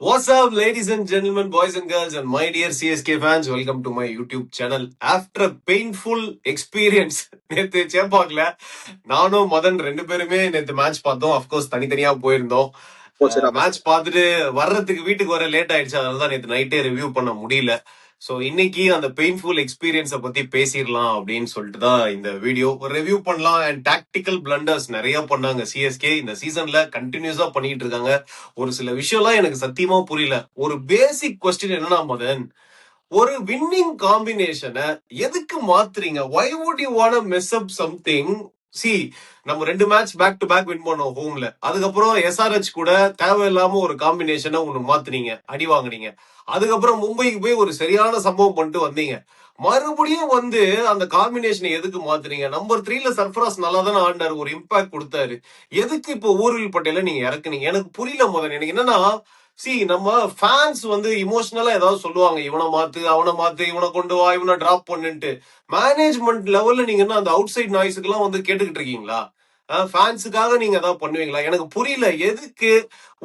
What's up, ladies and gentlemen, boys and girls, and my dear CSK fans? Welcome to my YouTube channel. After a painful experience, நேத்து சேப்பாக்ல நானும் மதன் ரெண்டு பேருமே நேத்து match பார்த்தோம். Of course தனித்தனியா போயிருந்தோம். மேட்ச் பார்த்துட்டு வர்றதுக்கு வீட்டுக்கு வர லேட் ஆயிடுச்சு. அதனால தான் நேத்து நைட்டே ரிவ்யூ பண்ண முடியல. ஸோ இன்னைக்கு அந்த பெயின்ஃபுல் எக்ஸ்பீரியன்ஸை பத்தி பேசிடலாம் அப்படின்னு சொல்லிட்டு தான் இந்த வீடியோ ரிவ்யூ பண்ணலாம். அண்ட் டாக்டிக்கல் பிளண்டர்ஸ் நிறைய பண்ணாங்க சிஎஸ்கே இந்த சீசன்ல கண்டினியூஸா பண்ணிட்டு இருக்காங்க. ஒரு சில விஷயம்லாம் எனக்கு சத்தியமா புரியல. ஒரு பேசிக் கொஸ்டின் என்னன்னா மதன், ஒரு வின்னிங் காம்பினேஷனை எதுக்கு மாத்துறீங்க? Why would you want mess up something? See, நம்ம 2 match back to back win பண்ணோம் ஹோம்ல. அதுக்கப்புறம் எஸ்ஆர்ஹெச் கூட தேவையில்லாம ஒரு காம்பினேஷனை ஒண்ணு மாத்துனீங்க, அடி வாங்குனீங்க. அதுக்கப்புறம் மும்பைக்கு போய் ஒரு சரியான சம்பவம் பண்ணிட்டு வந்தீங்க. மறுபடியும் வந்து அந்த காம்பினேஷனை எதுக்கு மாத்துறீங்க? நம்பர் 3ல சர்ஃபராஸ் நல்லா தானே ஆண்டாரு, ஒரு இம்பாக்ட் கொடுத்தாரு. எதுக்கு இப்போ ஊர்வில் பட்டேல நீங்க இறக்குனீங்க? எனக்கு புரியல முதல்ல. எனக்கு என்னன்னா, நம்ம ஃபேன்ஸ் வந்து இமோஷனலா ஏதாவது சொல்லுவாங்க, இவனை மாத்து, அவனை மாத்து, இவனை கொண்டு வா, இவனை டிராப் பண்ணுன்ட்டு. மேனேஜ்மெண்ட் லெவல்ல நீங்க என்ன அந்த அவுட் சைட் நாய்ஸுக்கு எல்லாம் வந்து கேட்டுக்கிட்டு இருக்கீங்களா? ஃபேன்ஸுக்காக நீங்க ஏதாவது பண்ணுவீங்களா? எனக்கு புரியல. எதுக்கு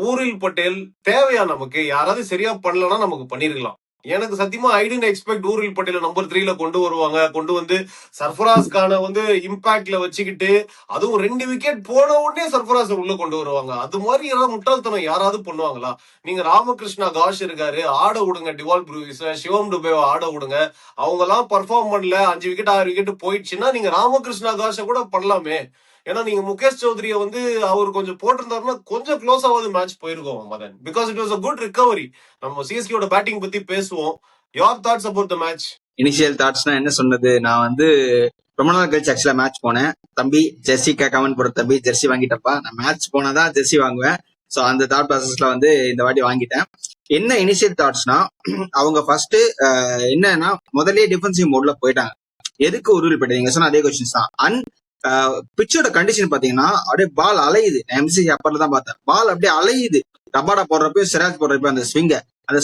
ஊரில் பட்டேல் தேவையா நமக்கு? யாராவது சரியா பண்ணலன்னா நமக்கு பண்ணிருக்கலாம். எனக்கு சத்தியமா ஐ டென்ட் எக்ஸ்பெக்ட் ஊரில் பட்டேல நம்பர் 3ல கொண்டு வருவாங்க. கொண்டு வந்து சர்ஃபராஸ் கான வந்து இம்பாக்ட்ல வச்சுக்கிட்டு, அதுவும் 2 விக்கெட் போன உடனே சர்ஃபராஸ் உள்ள கொண்டு வருவாங்க. அது மாதிரி ஏதாவது முட்டாள்தனம் யாராவது பண்ணுவாங்களா? நீங்க ராமகிருஷ்ணா காஷ் இருக்காரு, ஆட விடுங்க. டிவால் ப்ரூவிஸ், சிவம் டுபேவை ஆட விடுங்க. அவங்க எல்லாம் பர்ஃபார்ம் பண்ணல, 5 விக்கெட் 6 விக்கெட் போயிடுச்சுன்னா நீங்க ராமகிருஷ்ணா காஷை கூட பண்ணலாமே. ஏன்னா நீங்க முகேஷ் சௌத்ரிய வந்து அவர் கொஞ்சம் போட்டிருந்தாருன்னா கொஞ்சம் க்ளோஸ் ஆகாது மேட்ச் போயிருக்கோம் Madan. Because it was a good recovery. நம்ம சிஎஸ்கேயோட பேட்டிங் பத்தி பேசுவோம். Your thoughts about the match? Initial தாட்ஸ்னா என்ன சொன்னது, நான் வந்து ரொம்ப நாள் கழிச்சு ஆக்சுவலா மேட்ச் போனேன். தம்பி ஜெர்சி கேட்காமன்னு போற தம்பி, ஜெர்சி வாங்கிட்டப்பா. நான் மேட்ச் போனாதான் ஜெர்சி வாங்குவேன். ஸோ அந்த தாட் ப்ராசஸ்ல வந்து இந்த வாட்டி வாங்கிட்டேன். என்ன இனிஷியல் தாட்ஸ்னா, அவங்க ஃபர்ஸ்ட் என்னன்னா முதல்ல டிஃபென்சிவ் மோட்ல போயிட்டாங்க. எதுக்கு உருவில் போயிட்டு நீங்க சொன்ன அதே கொஸ்டின்ஸ் தான். பிச்சோட கண்டிஷன் பாத்தீங்கன்னா அப்படியே பால் அலையுது. எம்சி அப்பர்ல தான் பார்த்தேன், பால் அப்படியே அலையுது. ரபாடா போடுறப்போ சிராஜ் போடுறப்போ அந்த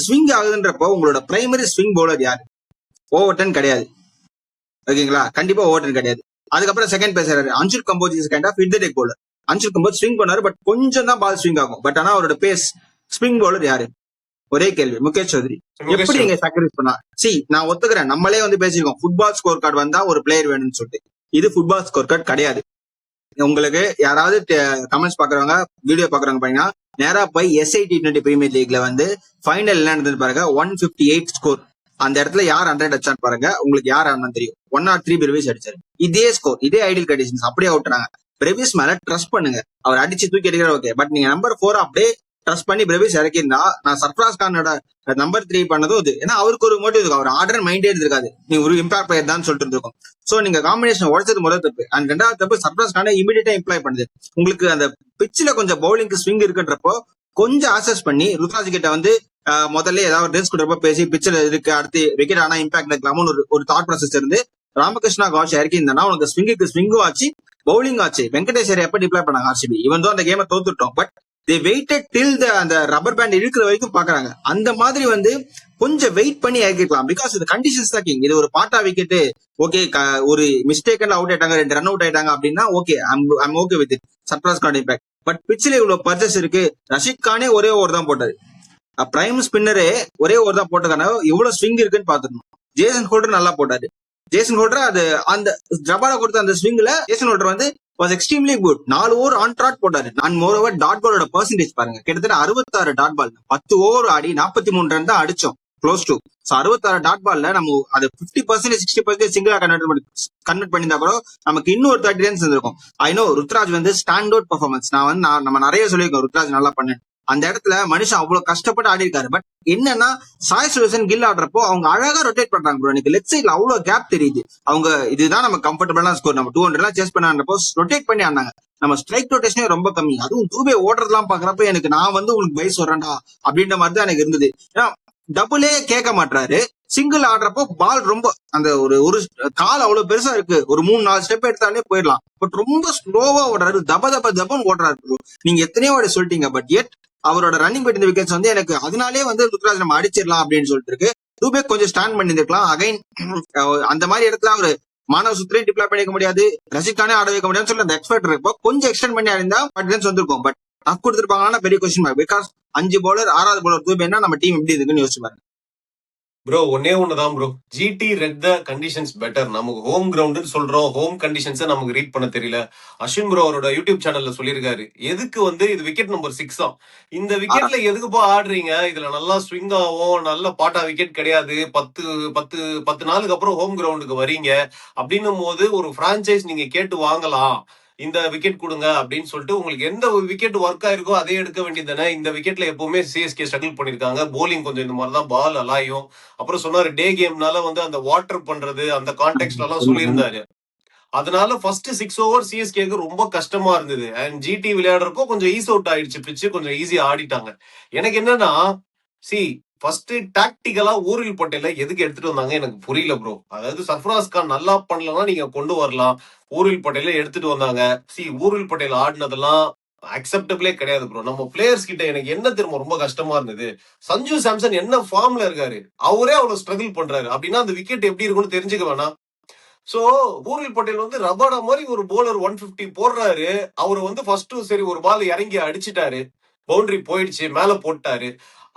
ஸ்விங் ஆகுதுன்றப்போ உங்களோட பிரைமரி ஸ்விங் பவுலர் யாரு? ஓவர்டன் கிடையாது. ஓகேங்களா, கண்டிப்பா ஓவர்டன் கிடையாது. அதுக்கப்புறம் செகண்ட் பேசுறாரு Anshul Kamboj is kind of deck bowler. Anshul Kamboj swing பண்ணாரு, பட் கொஞ்சம் தான் பால் ஸ்விங் ஆகும். பட் ஆனா அவரோட பேஸ் ஸ்விங் பவுலர் யாரு? ஒரே கேள்வி, முகேஷ் சௌத்ரி. எப்படி நீங்க சாக்ரிஃபைஸ் பண்ணா? நான் ஒத்துக்கிறேன், நம்மளே வந்து பேசிருக்கோம் ஃபுட்பால் ஸ்கோர் கார்டு வந்தா ஒரு பிளேயர் வேணும்னு சொல்லிட்டு. இது ஃபுட்பால் ஸ்கோர் கார்டு கிடையாது. உங்களுக்கு யாராவது கமெண்ட்ஸ் பாக்குறவங்க, வீடியோ பாக்குறவங்க பாத்தீங்கன்னா நேரா போய் எஸ்ஐ T20 பிரீமியர் லீக்ல வந்து ஃபைனல் என்ன நடந்தது பாருங்க. 158 ஸ்கோர். அந்த இடத்துல யார் 100 அடிச்சான்னு பாருங்க, உங்களுக்கு யார் ஆனான்னு தெரியும். 103 பிரவிஸ் அடிச்சாரு. இதே ஸ்கோர், இதே ஐடியல் கண்டிஷன்ஸ் அப்படியே அவுட்றாங்க. பிரவிஸ் மேல ட்ரஸ்ட் பண்ணுங்க, அவர் அடிச்சு தூக்கி அடிக்கிற ஓகே. பட் நீங்க நம்பர் 4 அப்படியே ட்ரஸ்ட் பண்ணி பிரவிஸ் இறக்கிருந்தா, நான் சர்ஃபராஸ் கானோட நம்பர் 3 பண்ணதும் இது. ஏன்னா அவருக்கு ஒரு மோட்டிவ் இருக்கும், அவர் ஆர்டர் மைண்டே இருக்காது, நீ ஒரு இம்பாக்ட் பிளேயர் தான் சொல்லிட்டு இருந்திருக்கும். சோ நீங்க காம்பினேஷன் உடைச்சது முதல் தப்பு. அண்ட் ரெண்டாவது தப்பு, சர்ஃபராஸ் கான இமீடியட்டா இம்ப்ளாய் பண்ணுது. உங்களுக்கு அந்த பிச்சில கொஞ்சம் பவுலிங்க்கு ஸ்விங் இருக்குன்றப்போ கொஞ்சம் ஆசஸ் பண்ணி ருத்ராஜ் கிட்ட வந்து முதல்ல ஏதாவது ட்ரெஸ் கொடுறப்ப பேசி பிச்சில் இருக்கு, அடுத்து விக்கெட் ஆனா இம்பாக்ட் இருக்கலாமோ ஒரு தாட் ப்ராசஸ் இருந்து ராமகிருஷ்ணா காஷ் இறக்கி இருந்தா உனக்கு ஸ்விங்கும் ஆச்சு, பவுலிங் ஆச்சு. வெங்கடேஸ்வரி எப்ப டிப்ளாய் பண்ணாங்க ஆர்சிபி? இவன் தான் அந்த கேமை தோத்துட்டோம், பட் தே வெயிட்டட் டில் அந்த ரப்பர் பேண்ட் இருக்கிற வரைக்கும் பாக்குறாங்க. அந்த மாதிரி வந்து கொஞ்சம் வெயிட் பண்ணி இறக்கிக்கலாம். பிகாஸ் இது கண்டிஷன்ஸ் தான் கிங். இது ஒரு பாட்டா விக்கெட் ஓகே, ஒரு மிஸ்டேக் அவுட் ஆயிட்டாங்க, 2 ரன் அவுட் ஆயிட்டாங்க அப்படின்னா okay, I'm okay with it. Surprise card impact. But பிச்சில் இவ்வளவு பர்ச்சஸ் இருக்கு. ரஷித் கானே ஒரே ஓவர் தான் போட்டாரு, பிரைம் ஸ்பின்னரே ஒரே ஓவர் தான் போட்டதுக்கான இவ்வளவு ஸ்விங் இருக்குன்னு பாத்துக்கணும். ஜேசன் ஹோல்டர் நல்லா போட்டாரு. ஜேசன் ஹோல்டர் அது அந்த ரபாடா கொடுத்த அந்த ஸ்விங்ல ஜேசன் ஹோல்டர் வந்து was extremely good. 4 over on trot போட்டாரு. நான் மோரோவர் டாட் பாலோட பெர்சன்டேஜ் பாருங்க, கிட்டத்தட்ட 66 டாட் பால். 10 ஓவர் ஆடி 43 ரன் தான் அடிச்சோம், க்ளோஸ் டு. 66 டாட் பால்ல நம்ம அது 50% 60% சிங்கிளா கன்வெர்ட் பண்ணியிருந்தா கூட நமக்கு இன்னும் ஒரு 30 ரன்ஸ் இருந்திருக்கும். ஐ நோ ருத்ராஜ் வந்து ஸ்டாண்ட் அவுட் பர்ஃபார்மன்ஸ். நம்ம நிறைய சொல்லியிருக்கோம் ருத்ராஜ் நல்லா பண்ணு. அந்த இடத்துல மனுஷன் அவ்வளவு கஷ்டப்பட்டு ஆடி இருக்காரு. பட் என்னன்னா சாய் சுதர்சன் கில் ஆடுறப்போ அவங்க அழகா ரொட்டேட் பண்றாங்க ப்ரோ. எனக்கு லெஃப்ட் சைட்ல அவ்வளவு கேப் தெரியுது. அவங்க இதுதான் நம்ம கம்ஃபர்டபுளான ஸ்கோர், நம்ம 200 எல்லாம் சேஸ் பண்ணப்போ ரொட்டேட் பண்ணி ஆனாங்க. நம்ம ஸ்ட்ரைக் ரொட்டேஷனே ரொம்ப கம்மி. அதுவும் தூபே ஓடுறதுலாம் பாக்குறப்ப எனக்கு நான் வந்து உங்களுக்கு பை சொல்றேன்டா அப்படின்ற மாதிரி தான் எனக்கு இருந்தது. ஏன்னா டபுளே கேட்க மாட்டாரு. சிங்கிள் ஆடுறப்போ பால் ரொம்ப அந்த ஒரு கால் அவ்வளவு பெருசா இருக்கு, ஒரு 3-4 ஸ்டெப் எடுத்தாலே போயிடலாம். பட் ரொம்ப ஸ்லோவா ஓடுறாரு, தபன்னு ஓடுறாரு ப்ரோ. நீங்க எத்தனையோ வாட்டி சொல்லிட்டீங்க, பட் எட் அவரோட ரன்னிங் பெட் இந்த விக்கெட்ஸ் வந்து எனக்கு அதனாலே வந்து ருத்ராஜ் நம்ம அடிச்சிடலாம் அப்படின்னு சொல்லிட்டு இருக்கு. டூபே கொஞ்சம் ஸ்டாண்ட் பண்ணிருக்கலாம். அகைன் அந்த மாதிரி இடத்துல அவரு மானவ சுத்திரையும் டிப்ளாய் பண்ணிக்க முடியாது, ரசிக்கானே ஆட வைக்க முடியாதுன்னு சொல்லி அந்த எக்ஸ்பெக்ட் இருப்போ கொஞ்சம் எக்ஸ்டெண்ட் பண்ணி ஆடிந்தா 40 ரன்ஸ் வந்திருக்கும். பட் டஃப் கொடுத்துருப்பாங்கன்னா பெரிய கொஸ்டின் மார்க். பிகாஸ் 5 பவுலர் 6வது பவுலர் தூபேன்னா நம்ம டீம் எப்படி இருக்குன்னு யோசிச்சு பாருங்க. ப்ரோ ஒன்னே ஒண்ணுதான் bro, GT read the conditions better. நமக்கு ஹோம் கிரவுண்டுன்னு சொல்றோம், ஹோம் கண்டிஷன்ஸை நமக்கு ரீட் பண்ண தெரியல. அஸ்வின் ப்ரோ அவரோட யூடியூப் சேனல்ல சொல்லியிருக்காரு, எதுக்கு வந்து இது விக்கெட் நம்பர் 6 தான், இந்த விக்கெட்ல எதுக்குப்பா ஆடுறீங்க, இதுல நல்லா ஸ்விங் ஆகும், நல்ல பாட்டா விக்கெட் கிடையாது, 10 நாளுக்கு அப்புறம் ஹோம் கிரவுண்டுக்கு வரீங்க அப்படின்னும் போது ஒரு பிரான்ச்சைஸ் நீங்க கேட்டு வாங்கலாம், இந்த விக்கெட் கொடுங்க அப்படின்னு சொல்லிட்டு உங்களுக்கு எந்த விக்கெட் ஒர்க் ஆயிருக்கோ அதே எடுக்க வேண்டியது தானே. இந்த விக்கெட்ல எப்பவுமே சிஎஸ்கே ஸ்ட்ரகிள் பண்ணிருக்காங்க, போலிங் கொஞ்சம் இந்த மாதிரி தான் பால் அலாயும். அப்புறம் சொன்னாரு டே கேம்னால வந்து அந்த வாட்டர் பண்றது அந்த கான்டெக்ட்ல எல்லாம் சொல்லியிருந்தாரு. அதனால ஃபர்ஸ்ட் 6 ஓவர் சிஎஸ்கேக்கு ரொம்ப கஷ்டமா இருந்தது. அண்ட் ஜிடி விளையாடுறப்போ கொஞ்சம் ஈஸ் அவுட் ஆயிடுச்சு, பிச்சு கொஞ்சம் ஈஸியா ஆடிட்டாங்க. எனக்கு என்னன்னா சி ஃபர்ஸ்ட் டாக்டிக்கலா ஊரில் பட்டேல எதுக்கு எடுத்துட்டு வந்தாங்க எனக்கு புரியல ப்ரோ. அதாவது சர்ஃபராஸ் கான் நல்லா பண்ணலன்னா நீங்க கொண்டு வரலாம், ஊரில் பட்டேல எடுத்துட்டு வந்தாங்க. ஊரில் பட்டேல் ஆடினதெல்லாம் அக்செப்டபிளே கிடையாது ப்ரோ. நம்ம பிளேயர்ஸ் கிட்ட எனக்கு என்ன திரும்ப ரொம்ப கஷ்டமா இருந்தது, சஞ்சு சாம்சன் என்ன ஃபார்ம்ல இருக்காரு, அவரே அவ்வளவு ஸ்ட்ரகிள் பண்றாரு அப்படின்னா அந்த விக்கெட் எப்படி இருக்கும்னு தெரிஞ்சுக்க வேணாம். சோ ஊரில் பட்டேல் வந்து ரபாடா மாதிரி ஒரு போலர் 150 போடுறாரு, அவரு வந்து ஃபர்ஸ்ட் சரி ஒரு பால் இறங்கி அடிச்சிட்டாரு, பவுண்டரி போயிடுச்சு, மேல போட்டாரு.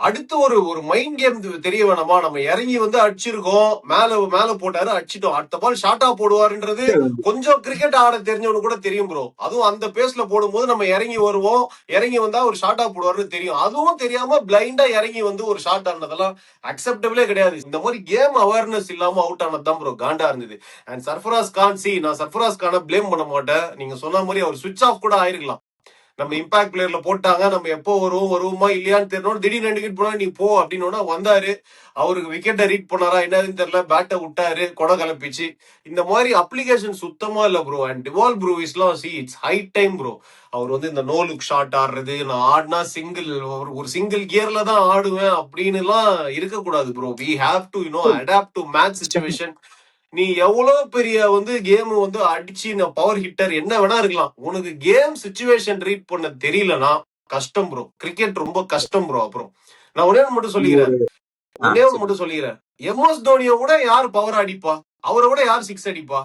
அடுத்து ஒரு ஒரு மைண்ட் கேம் தெரிய வேணாமா, நம்ம இறங்கி வந்து அடிச்சிருக்கோம், மேல மேல போட்டாரு அடிச்சிட்டோம், அடுத்த பால் ஷார்ட்டா போடுவாருன்றது கொஞ்சம் கிரிக்கெட் ஆட தெரிஞ்சவனு கூட தெரியும் ப்ரோ. அதுவும் அந்த பேஸ்ல போடும்போது நம்ம இறங்கி வருவோம், இறங்கி வந்தா ஒரு ஷார்ட்டா போடுவாருன்னு தெரியும். அதுவும் தெரியாம பிளைண்டா இறங்கி வந்து ஒரு ஷார்ட் ஆனதெல்லாம் அக்செப்டபிளே கிடையாது. இந்த மாதிரி கேம் அவேர்னஸ் இல்லாம அவுட் ஆனதுதான் ப்ரோ காண்டா இருந்தது. அண்ட் சர்ஃபராஸ் கான் நான் சர்ஃபராஸ் கானை பிளேம் பண்ண மாட்டேன், நீங்க சொன்ன மாதிரி அவர் சுவிட்ச் ஆஃப் கூட ஆயிருக்கலாம். நம்ம இம்பாக்ட் பிளேயர்ல போட்டாங்க, நம்ம எப்போ வருவோமா இல்லையான்னு தெரியணும், திடீர்னு 2 விக்கெட் போனா நீ போ அப்படின்னு வந்தாரு. அவருக்கு விக்கெட்டை ரீட் பண்ணாரா என்னதுன்னு தெரியல, பேட்டை விட்டாரு, கொடை கலப்பிச்சு. இந்த மாதிரி அப்ளிகேஷன் சுத்தமா இல்ல ப்ரோ. அண்ட் டிவால் ப்ரூவிஸ்லாம் இட்ஸ் ஹை டைம் ப்ரோ. அவர் வந்து இந்த நோ லுக் ஷாட் ஆடுறது, நான் ஆடினா சிங்கிள் ஒரு சிங்கிள் கியர்ல தான் ஆடுவேன் அப்படின்னு எல்லாம் இருக்கக்கூடாது bro. We have to adapt to match situation. நீ எவ்வளவு பெரிய வந்து கேம் வந்து அடிச்சு பவர் ஹிட்டர் என்ன வேணா இருக்கலாம், உனக்கு கேம் சிச்சுவேஷன் ரீட் பண்ண தெரியலனா கஷ்டம் ப்ரோ. கிரிக்கெட் ரொம்ப கஷ்டம் ப்ரோ. அப்புறம் நான் ஒன்னே மட்டும் சொல்லிக்கிறேன், எம்எஸ் தோனியை கூட யாரு பவர் அடிப்பா, அவரை விட யார் 6 அடிப்பா.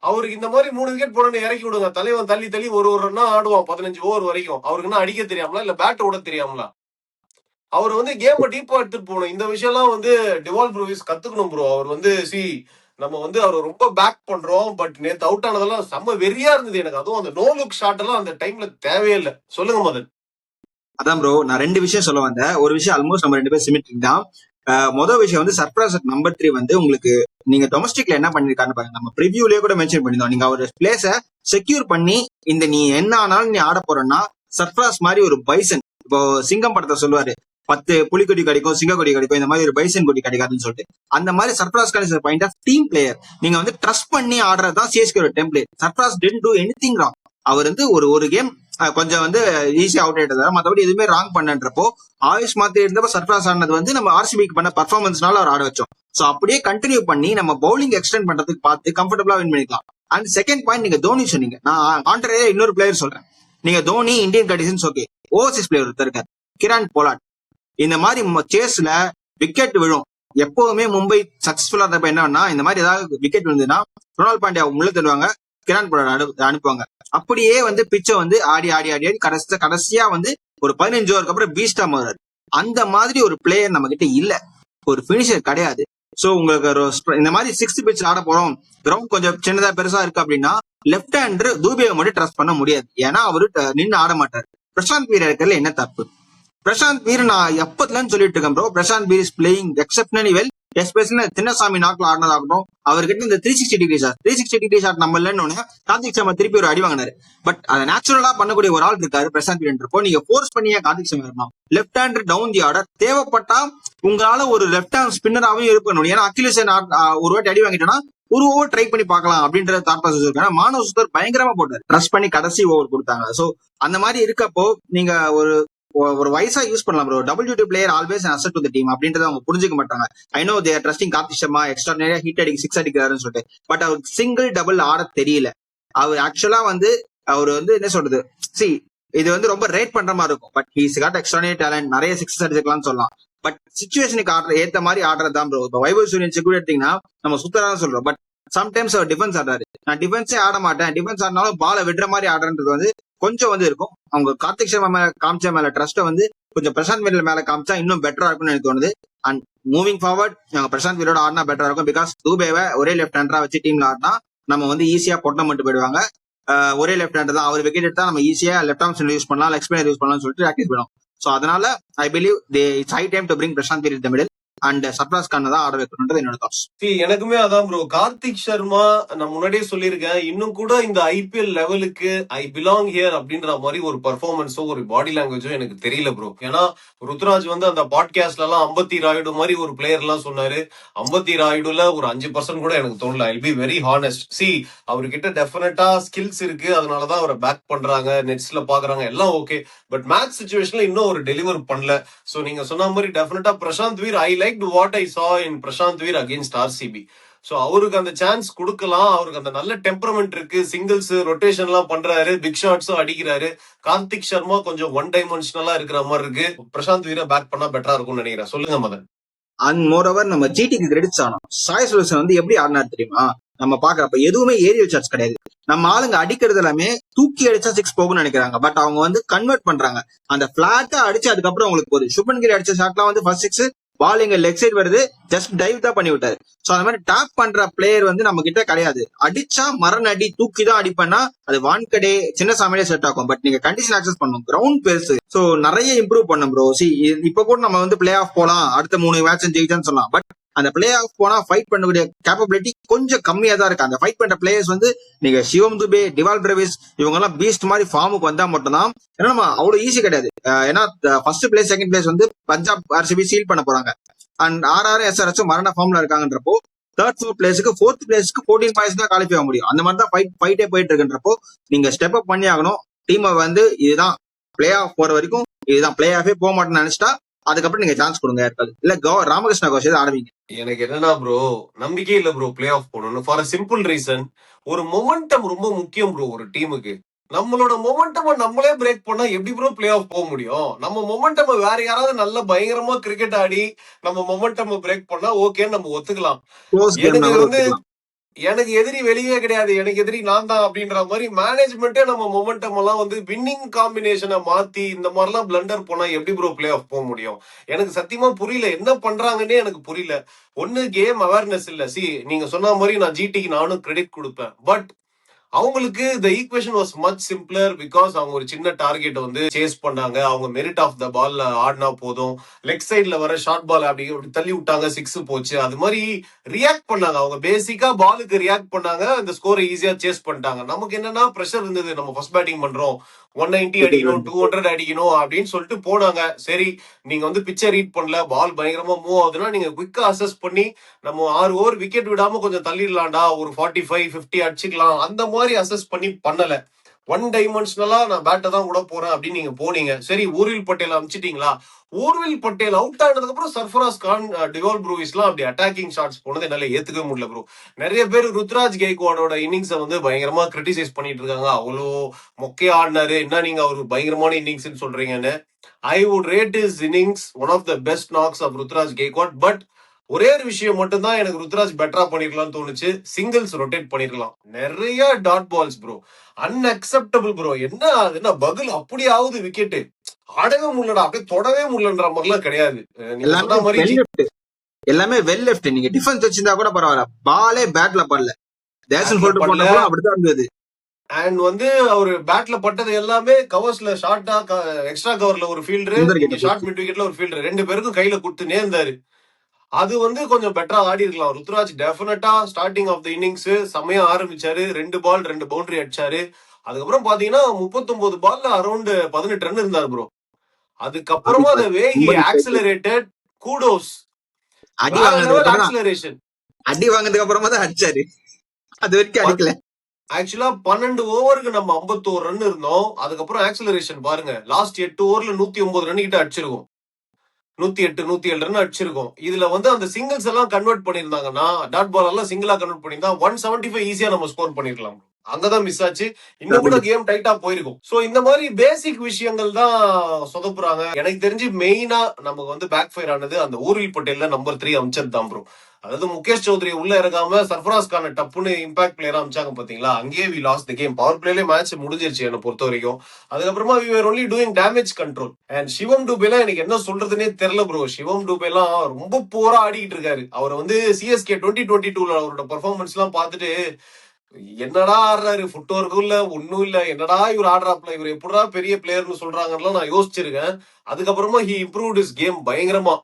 அவருக்கு இந்த மாதிரி 3 விக்கெட் போட இறக்கி விடுங்க, தலைவன் தள்ளி தள்ளி ஒரு ரன்னா ஆடுவான் 15 ஓவர் வரைக்கும். அவருக்கு அடிக்க தெரியாமலா இல்ல பேட்டை விட தெரியாமலா? அவர் வந்து கேம் டீப்பா எடுத்துட்டு போகணும். இந்த விஷயம் எல்லாம் வந்து டிவால் ப்ரூவிஸ் கத்துக்கணும் ப்ரோ. அவர் வந்து நம்ம வந்து அவர் ரொம்ப பேக் பண்றோம், பட் நேத்து அவுட் ஆனதெல்லாம் செம்ம வெறியா இருந்தது எனக்கு. அதுவும் அந்த நோ லுக் ஷாட் எல்லாம் அந்த டைம்ல தேவையில்லை. சொல்லுங்க மதன். அதான் ப்ரோ, நான் 2 விஷயம் சொல்ல வந்தேன். ஒரு விஷயம் ஆல்மோஸ்ட் நம்ம 2 பேரும் சிமெட்ரிக் தான். மொதல் விஷயம் வந்து சர்ஃபராஸ் நம்பர் 3 வந்து உங்களுக்கு நீங்க டொமஸ்டிக்ல என்ன பண்ணிருக்கான்னு பாருங்க. நம்ம ப்ரிவியூலயே கூட மென்ஷன் பண்ணிருந்தோம், நீங்க அவர் பிளேஸ செக்யூர் பண்ணி இந்த நீ என்ன ஆனாலும் நீ ஆட போறன்னா சர்ஃபராஸ் மாதிரி ஒரு பைசன், இப்போ சிங்கம் படத்தை சொல்லுவாரு 10 புலிக்கொடி கிடைக்கும் சிங்கக்கொடி கிடைக்கும், இந்த மாதிரி ஒரு பைசன் கொடி கிடைக்காதுன்னு சொல்லிட்டு, அந்த மாதிரி Sarfaraz Khan is point of team player. நீங்க வந்து ட்ரஸ்ட் பண்ணி ஆடுறதுதான் CSK template. Sarfaraz didn't do anything wrong. அவர் வந்து ஒரு கேம் கொஞ்சம் வந்து ஈஸியா அவுட் ஆயிட்டதா, மற்றபடி எதுவுமே ராங் பண்ணன்றப்போ ஆயுஷ் மாத்திரை இருந்தப்ப சர்ஃபராஸ் ஆனது வந்து நம்ம ஆர்சிபிக்கு பண்ண பர்ஃபார்மன்ஸ்னால அவர் ஆட வச்சோம். சோ அப்படியே கண்டினியூ பண்ணி நம்ம பவுலிங் எக்ஸ்டெண்ட் பண்றதுக்கு பார்த்து கம்ஃபர்டபுளா வின் பண்ணிக்கலாம். அண்ட் செகண்ட் பாயிண்ட், நீங்க தோனி சொன்னீங்க, நான் கான்ட்ரரியா இன்னொரு பிளேயர் சொல்றேன். நீங்க Dhoni Indian conditions okay, Overseas player ஒருத்தர் இருக்காரு கிரான் போலாட். இந்த மாதிரி சேஸ்ல விக்கெட் விழும். எப்பவுமே மும்பை சக்சஸ்ஃபுல்லா இருந்தப்ப என்னன்னா, இந்த மாதிரி ஏதாவது விக்கெட் விழுந்ததுன்னா ரொனால்ட் பாண்டியா உள்ள தருவாங்க, கிரான் போலாட் அனுப்புவாங்க. அப்படியே வந்து பிச்சை வந்து ஆடி ஆடி ஆடி ஆடி கடைசியா வந்து ஒரு 15 ஓவருக்கு அப்புறம் பீஸ்டா மாறாரு. அந்த மாதிரி ஒரு பிளேயர் நம்ம கிட்ட இல்ல, ஒரு பினிஷர் கிடையாது. சோ உங்களுக்கு இந்த மாதிரி 6th பிட்ச் ஆட போறோம், கிரவுண்ட் கொஞ்சம் சின்னதா பெருசா இருக்கு அப்படின்னா லெப்ட் ஹேண்டர் தூபேவை மட்டும் ட்ரஸ்ட் பண்ண முடியாது. ஏன்னா அவரு நின்று ஆட மாட்டாரு. பிரசாந்த் வீரர் இருக்கிறதுல என்ன தப்பு? பிரசாந்த் வீர் நான் எப்பத்துலன்னு சொல்லிட்டு இருக்கேன் bro, Prashant Veer is playing exceptionally well. Especially Chinnaswamy நாட்கள் ஆடினதாகட்டும், அவர்கிட்ட இந்த 360 டிகிரி ஷாட் நம்ம இல்லைன்னு கார்த்திக் சர்மா திருப்பி ஒரு அடி வாங்கினாரு. பட் அதை நேச்சுரலா பண்ணக்கூடிய ஒரு ஆள் இருக்காரு பிரசாந்த் வீர். நீங்க ஃபோர்ஸ் பண்ணியே கார்த்திக் சர்மா இருக்கணும். Left hander down the order, தேவைப்பட்டா உங்களால ஒரு லெப்ட் ஹேண்ட் ஸ்பின்னராகவும் இருக்கணும். ஏன்னா அகிலேஷன் ஒரு வாட்டி அடி வாங்கிட்டோம்னா ஒரு ஓவர் ட்ரை பண்ணி பார்க்கலாம் அப்படின்ற தாட் ப்ராசஸ் இருக்கு. ஆனா மானவ் சுந்தர் பயங்கரமா போட்டாரு, ட்ரஸ்ட் பண்ணி கடைசி ஓவர் கொடுத்தாங்க. சோ அந்த மாதிரி இருக்கப்போ நீங்க ஒரு வயசா யூஸ் பண்ணலாம் bro. WT player always asset to the team அப்படின்றத அவங்க புரிஞ்சுக்க மாட்டாங்க. I know they are trusting Karthik Sharma எக்ஸ்ட்ராடினரியா ஹிட் அடிக்க 6 அடிக்கிறாருன்னு சொல்லிட்டு, பட் அவர் சிங்கிள் டபுள் ஆட தெரியல. அவர் ஆக்சுவலா வந்து அவர் வந்து என்ன சொல்றது, இது வந்து ரொம்ப ரேட் பண்ற மாதிரி இருக்கும், but he's God extraordinary talent, நிறைய 6 அடிச்சுக்கலாம்னு சொல்லலாம். பட் சிச்சுவேஷனுக்கு ஏத்த மாதிரி ஆடுறது தான் ப்ரோ. இப்போ வைபவ் சூரியன் செக்யூர் எடுத்தீங்கன்னா நம்ம சுத்தரா சொல்றோம், பட் சம்டைம்ஸ் அவர் டிஃபென்ஸ் ஆடுறாரு. நான் டிஃபென்ஸே ஆட மாட்டேன், டிஃபென்ஸ் ஆடினாலும் பாலை விடுற மாதிரி ஆடுறது வந்து கொஞ்சம் வந்து இருக்கும். அவங்க கார்த்திக் சர்மா மேல காமிச்ச மேல ட்ரஸ்ட்டை வந்து கொஞ்சம் பிரசாந்த் வீரர் மேல காமிச்சா இன்னும் பெட்டரா இருக்கும்னு எனக்கு தோணுது. அண்ட் மூவிங் ஃபார்வர்ட் பிரசாந்த் வீரோட ஆடினா பெட்டரா இருக்கும். பிகாஸ் தூபேவை ஒரே லெஃப்ட் ஹேண்டரா வச்சு டீம்ல ஆடினா நம்ம வந்து ஈஸியா பொட்டம் மட்டும் போயிடுவாங்க. ஒரே லெஃப்ட் ஹேண்டர் தான், அவர் விக்கெட் எடுத்தா நம்ம ஈஸியா லெஃப்ட் ஆர்ம் யூஸ் பண்ணலாம், லெக் ஸ்பின்னர் யூஸ் பண்ணலாம்னு சொல்லிட்டு ப்ராக்டிஸ் பண்ணுவோம். ஸோ அதனால I believe it's high time to bring Prashant Veer இந்த மிடில் அண்ட் சர்ஃப்ராஸ் கான் தான் ஆட வைக்கணும்ன்றது என்னோட தாட்ஸ். எனக்குமே அதான் ப்ரோ. கார்த்திக் சர்மா நான் முன்னாடியே சொல்லியிருக்கேன், இன்னும் கூட இந்த ஐபிஎல் லெவலுக்கு ஐ பிலாங் ஹியர் அப்படின்ற மாதிரி ஒரு பர்ஃபார்மன்ஸோ ஒரு பாடி லாங்குவேஜோ எனக்கு தெரியல ப்ரோ. ஏன்னா ருத்ராஜ் வந்து அந்த பாட்காஸ்ட்ல எல்லாம் அம்பத்தி ராயுடு மாதிரி ஒரு பிளேயர் எல்லாம் சொன்னாரு. அம்பத்தி ராயுடுல ஒரு 5% கூட எனக்கு தோணல. I be very honest. அவர்கிட்ட டெஃபினட்டா ஸ்கில்ஸ் இருக்கு, அதனாலதான் அவரை பேக் பண்றாங்க, நெட்ஸ்ல பாக்குறாங்க, எல்லாம் ஓகே. பட் மேட்ச் சிச்சுவேஷன்ல இன்னும் ஒரு டெலிவர் பண்ணல. சோ நீங்க சொன்ன மாதிரி definitely Prashant Veer, I like what I saw in Prashant Veer against RCB. So அவருக்கு அந்த சான்ஸ் கொடுக்கலாம். அவருக்கு அந்த நல்ல டெம்பரமெண்ட் இருக்கு, சிங்கிள்ஸ் ரொட்டேஷன் எல்லாம் பண்றாரு, பிக் ஷாட்ஸும் அடிக்கிறாரு. கார்த்திக் சர்மா கொஞ்சம் ஒன் டைமென்ஷனலா இருக்கிற மாதிரி இருக்கு. பிரசாந்த் வீரை பேக் பண்ணா பெட்டரா இருக்கும்னு நினைக்கிறேன். சொல்லுங்க மதன். அண்ட் மோர் ஓவர் நம்ம ஜிடிக்கு கிரெடிட்ஸ் ஆனோம். சாய் சுதர்சன் வந்து எப்படி ஆடினார் தெரியுமா? நம்ம பாக்குறப்ப எதுவுமே ஏரியல் ஷாட்ஸ் கிடையாது. நம்ம ஆளுங்க அடிக்கிறது எல்லாமே தூக்கி அடிச்சா 6 போகும்னு நினைக்கிறாங்க. பட் அவங்க வந்து கன்வெர்ட் பண்றாங்க. அந்த பிளாட்டா அடிச்சு அதுக்கப்புறம் உங்களுக்கு போகுது. சுப்மன் கில் அடிச்ச ஷாட்லாம் வந்து ஃபர்ஸ்ட் 6 பால் இங்க லெக் சைடு வருது, ஜஸ்ட் டைவ் தான் பண்ணி விட்டாரு. சோ அந்த மாதிரி டாப் பண்ற பிளேயர் வந்து நம்ம கிட்ட கிடையாது. அடிச்சா மரண அடி தூக்கி தான் அடிப்பேன்னா அது வான்கடே சின்ன சாமியிலே செட் ஆகும். பட் நீங்க கண்டிஷன் ஆக்சஸ் பண்ணணும், கிரவுண்ட் பெருசு. சோ நிறைய இம்ப்ரூவ் பண்ணும் ப்ரோ. இப்ப கூட நம்ம வந்து பிளே ஆஃப் போலாம், அடுத்த 3 மேட்ச் ஜெயிச்சான்னு சொல்லலாம். பட் அந்த பிளே ஆஃப் போனா ஃபைட் பண்ணக்கூடிய கேப்பபிலிட்டி கொஞ்சம் கம்மியா தான் இருக்கு. அந்த ஃபைட் பண்ற பிளேயர்ஸ் வந்து நீங்க சிவம் துபே, டிவால் பிரவிஸ் இவங்க எல்லாம் பீஸ்ட் மாதிரி ஃபார்முக்கு வந்தா மட்டும்தான். ஏன்னா நம்ம அவ்வளவு ஈஸி கிடையாது. ஏன்னா ஃபர்ஸ்ட் பிளேஸ் செகண்ட் பிளேஸ் வந்து பஞ்சாப் ஆர்சிபி சீல் பண்ண போறாங்க. அண்ட் ஆர்ஆர் எஸ்ஆர்எஸ் மரண ஃபார்ம்ல இருக்காங்கன்றப்போ தேர்ட் ஃபோர்த் பிளேஸுக்கு 4th பிளேஸ்க்கு 14 பாயிண்ட்ஸ் தான் குவாலிஃபை ஆக முடியும். அந்த மாதிரி தான் ஃபைட்டே போயிட்டு இருக்குன்றப்போ நீங்க ஸ்டெப் அப் பண்ணி ஆகணும். டீமை வந்து இதுதான் பிளே ஆஃப் போற வரைக்கும், இதுதான் பிளே ஆஃபே போக மாட்டேன்னு நினைச்சிட்டா அதுக்கப்புறம் நீங்க சான்ஸ் கொடுங்க யாருக்காவது. இல்ல ராமகிருஷ்ணா கோஷ் ஆரம்பிங்க. எனக்கு என்னன்னா ப்ரோ, நம்பிக்கை இல்ல ப்ரோ பிளே ஆஃப் போகணும்னு. ஃபார் அ சிம்பிள் ரீசன், ஒரு மொமெண்டம் ரொம்ப முக்கியம் ப்ரோ ஒரு டீமுக்கு. நம்மளோட மொமெண்டம் நம்மளே பிரேக் பண்ணா எப்படி ப்ரோ பிளே ஆஃப் போக முடியும்? நம்ம மொமெண்டம் வேற யாராவது நல்ல பயங்கரமா கிரிக்கெட் ஆடி நம்ம மொமெண்டம் பிரேக் பண்ணா ஓகேன்னு நம்ம ஒத்துக்கலாம். எனக்கு வந்து எனக்கு எதிரி வெளியே கிடையாது, எனக்கு எதிரி நான் தான் அப்படின்ற மாதிரி மேனேஜ்மெண்டே நம்ம மொமெண்டம் எல்லாம் வந்து வின்னிங் காம்பினேஷனை மாத்தி இந்த மாதிரிலாம் பிளண்டர் போனா எப்படி ப்ரோ பிளே ஆஃப் போக முடியும்? எனக்கு சத்தியமா புரியல, என்ன பண்றாங்கன்னே எனக்கு புரியல. ஒன்னு கேம் அவேர்னஸ் இல்ல. நீங்க சொன்ன மாதிரி நான் ஜிடிக்கு நானும் கிரெடிட் கொடுப்பேன். பட் அவங்களுக்கு the equation was much simpler. Because அவங்க ஒரு சின்ன டார்கெட் வந்து சேஸ் பண்ணாங்க. அவங்க மெரிட் ஆஃப் த பால் ஆடினா போதும், லெக் சைட்ல வர ஷார்ட் பால் அப்படி தள்ளி விட்டாங்க, 6 போச்சு. அது மாதிரி ரியாக்ட் பண்ணாங்க. அவங்க பேசிக்கா பாலுக்கு ரியாக்ட் பண்ணாங்க, அந்த ஸ்கோரை ஈஸியா சேஸ் பண்ணிட்டாங்க. நமக்கு என்னன்னா ப்ரெஷர் இருந்தது, நம்ம ஃபர்ஸ்ட் பேட்டிங் பண்றோம், 190 அடிக்கணும், 200 அடிக்கணும் அப்படின்னு சொல்லிட்டு போனாங்க. சரி, நீங்க வந்து பிச்சை ரீட் பண்ணல, பால் பயங்கரமா மூவ் ஆகுதுன்னா நீங்க குவிக்கா அசஸ் பண்ணி நம்ம 6 ஓவர் விக்கெட் விடாம கொஞ்சம் தள்ளிடலாம்டா, ஒரு 45 50 அடிச்சுக்கலாம், அந்த மாதிரி அசஸ் பண்ணி பண்ணல. ஒன் டைமென்ஷனலா நான் பேட்டை தான் கூட போறேன் அப்படின்னு நீங்க போனீங்க. சரி, ஊர்வில் பட்டேல் அமிச்சிட்டீங்களா? ஊர்வில் பட்டேல் அவுட் ஆனதுக்கு அப்புறம் சர்ஃபராஸ் கான், டிவால் ப்ரூவிஸ் எல்லாம் அப்படி அட்டாக்கிங் ஷாட்ஸ் போனது என்னால ஏத்துக்கவே முடியல ப்ரோ. நிறைய பேர் ருத்ராஜ் கெய்க்வாடோட இன்னிங்ஸை வந்து பயங்கரமா கிரிட்டிசைஸ் பண்ணிட்டு இருக்காங்க. அவ்வளோ மொக்கையா ஆடினாரு, என்ன நீங்க ஒரு பயங்கரமான இன்னிங்ஸ் சொல்றீங்கன்னு. I would rate is innings one of the best knocks of Ruturaj Gaikwad. But ஒரே ஒரு விஷயம் மட்டும் தான் எனக்கு ருத்ராஜ் பெட்டரா பண்ணிருக்கலாம்னு தோணுச்சு, சிங்கிள்ஸ் ரொட்டேட் பண்ணிருக்கலாம். நிறைய dot balls bro, unacceptable bro. என்ன பகுல் அப்படி ஆகுது, விக்கெட் ஆடவே முடியலடா, அப்படியே தொடவே முடியலன்ற மாதிரிலாம் கிடையாது. எல்லாமே வெல் லெஃப்ட். நீங்க டிஃபென்ஸ் வச்சிருந்தா கூட பரவாயில்ல, பாலே பேட்ல படல, தேசன் போல்ட் பண்ணல, அப்படிதான் இருந்தது. அண்ட் வந்து அவர் பேட்ல பட்டது எல்லாமே கவர்ஸ்ல ஷார்ட்டா, எக்ஸ்ட்ரா கவர்ல ஒரு ஃபீல்டர், ஷார்ட் மிட் விக்கெட்ல ஒரு ஃபீல்டர், 2 பேருக்கும் கையில கொடுத்து நேர்ந்தாரு. அது வந்து கொஞ்சம் பெட்டரா ஆடி இருக்கலாம். ருத்ராஜ் டெஃபினட்டா ஸ்டார்டிங் ஆஃப் த இன்னிங்ஸ் செம்மையா ஆரம்பிச்சாரு, 2 பால் 2 பவுண்டரி அடிச்சாரு. அதுக்கப்புறம் பாத்தீங்கன்னா 39 பால்ல அரௌண்ட் 18 ரன் இருந்தாரு ப்ரோ. அதுக்கப்புறமா the way he accelerated, kudos. அடி வாங்கினதுக்கு அப்புறமா தான் அடிச்சாரு, அது வரைக்கும் அடிக்கல. ஆக்சுவலா 12 ஓவருக்கு நம்ம 51 ரன் இருந்தோம். அதுக்கப்புறம் ஆக்சிலரேஷன் பாருங்க, லாஸ்ட் 8 ஓவர்ல 109 ரன் கிட்ட அடிச்சிருக்கோம், 108 107 ரன் அடிச்சிருக்கோம். இதுல வந்து அந்த சிங்கிள்ஸ் எல்லாம் கன்வெர்ட் பண்ணிருந்தாங்கன்னா, டாட் பால் எல்லாம் சிங்கிளா கன்வெர்ட் பண்ணிருந்தா 175 ஈஸியா நம்ம ஸ்கோர் பண்ணிருக்கலாம். அங்கதான் மிஸ் ஆச்சு. இன்னும் கூட கேம் டைட்டா போயிருக்கும். சோ இந்த மாதிரி பேசிக் விஷயங்கள் தான் சொதப்புறாங்க. எனக்கு தெரிஞ்சு மெயினா நமக்கு வந்து பேக் ஃபயர் ஆனது அந்த ஊர்வில் பட்டேல்ல நம்பர் 3 அமிச்சது தான் ப்ரோ. அதாவது முகேஷ் சௌத்ரி உள்ள இறக்காம சர்ஃபராஸ் கான டப்புன்னு இம்பாக்ட் பிளேயரா அமிச்சாங்க பாத்தீங்களா, அங்கேயே we lost the game. Power பிளேலே மேட்ச் முடிஞ்சிருச்சு என்ன பொறுத்த வரைக்கும். அதுக்கப்புறமா we were only doing damage control. And Shivam டூபேலாம் எனக்கு என்ன சொல்றதுன்னே தெரியல ப்ரோ. சிவம் டூபேலாம் ரொம்ப போரா ஆடிக்கிட்டு இருக்காரு. அவர் வந்து சிஎஸ்கே 2022ல அவரோட பெர்ஃபார்மன்ஸ் எல்லாம் பார்த்துட்டு என்னடா ஆடுறாரு, ஃபுட் ஒர்க்கும் இல்ல, ஒன்னும் இல்ல, என்னடா இவர் ஆடுறாப்ல, இவர் எப்படா பெரிய பிளேயர்னு சொல்றாங்கன்னு நான் யோசிச்சிருக்கேன். அதுக்கப்புறமா ஹி இம்ப்ரூவ்ட் இஸ் கேம் பயங்கரமா.